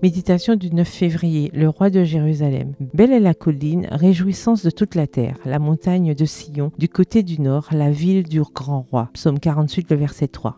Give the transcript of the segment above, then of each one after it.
Méditation du 9 février, le roi de Jérusalem. Belle est la colline, réjouissance de toute la terre, la montagne de Sion, du côté du nord, la ville du grand roi. Psaume 48, le verset 3.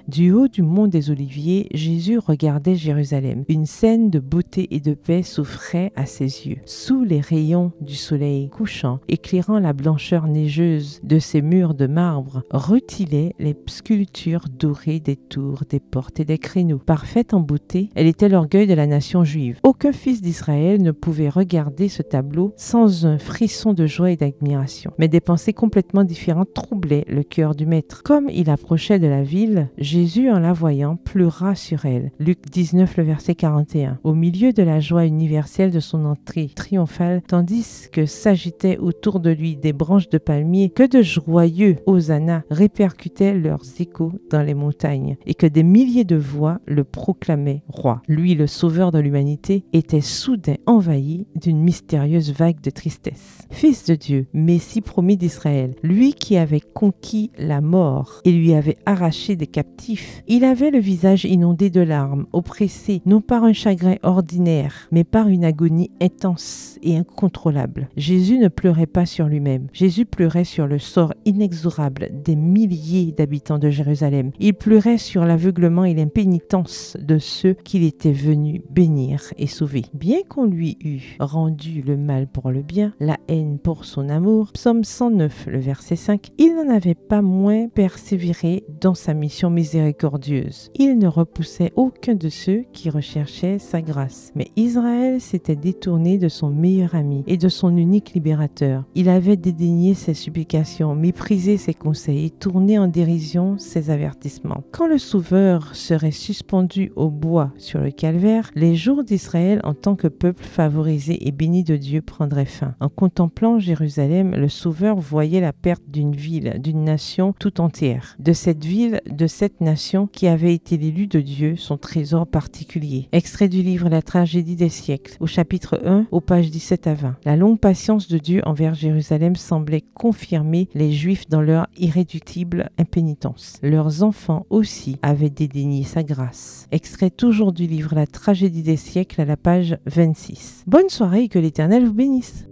Du haut du mont des Oliviers, Jésus regardait Jérusalem. Une scène de beauté et de paix s'offrait à ses yeux. Sous les rayons du soleil couchant, éclairant la blancheur neigeuse de ses murs de marbre, rutilaient les sculptures dorées des tours, des portes et des créneaux. Parfaite en beauté, elle était l'orgueil de la nation juive. Aucun fils d'Israël ne pouvait regarder ce tableau sans un frisson de joie et d'admiration. Mais des pensées complètement différentes troublaient le cœur du maître. Comme il approchait de la ville, Jésus, en la voyant, pleura sur elle. Luc 19, le verset 41. Au milieu de la joie universelle de son entrée triomphale, tandis que s'agitaient autour de lui des branches de palmier, que de joyeux hosannas répercutaient leurs échos dans les montagnes, et que des milliers de voix le proclamaient roi. Lui, le sauveur de l'humanité, était soudain envahi d'une mystérieuse vague de tristesse. Fils de Dieu, Messie promis d'Israël, lui qui avait conquis la mort et lui avait arraché des captifs, il avait le visage inondé de larmes, oppressé non par un chagrin ordinaire, mais par une agonie intense et incontrôlable. Jésus ne pleurait pas sur lui-même. Jésus pleurait sur le sort inexorable des milliers d'habitants de Jérusalem. Il pleurait sur l'aveuglement et l'impénitence de ceux qu'il était venu bénir et sauver. Bien qu'on lui eût rendu le mal pour le bien, la haine pour son amour, Psaume 109, le verset 5, il n'en avait pas moins persévéré dans sa mission miséricordieuse. Il ne repoussait aucun de ceux qui recherchaient sa grâce. Mais Israël s'était détourné de son meilleur ami et de son unique libérateur. Il avait dédaigné ses supplications, méprisé ses conseils et tourné en dérision ses avertissements. Quand le Sauveur serait suspendu au bois sur le calvaire, les jours d'Israël en tant que peuple favorisé et béni de Dieu prendraient fin. En contemplant Jérusalem, le Sauveur voyait la perte d'une ville, d'une nation tout entière. De cette ville, de cette nation qui avait été l'élu de Dieu, son trésor particulier. Extrait du livre La tragédie des siècles, au chapitre 1, aux pages 17 à 20. La longue patience de Dieu envers Jérusalem semblait confirmer les Juifs dans leur irréductible impénitence. Leurs enfants aussi avaient dédaigné sa grâce. Extrait toujours du livre La tragédie des siècles à la page 26. Bonne soirée et que l'Éternel vous bénisse.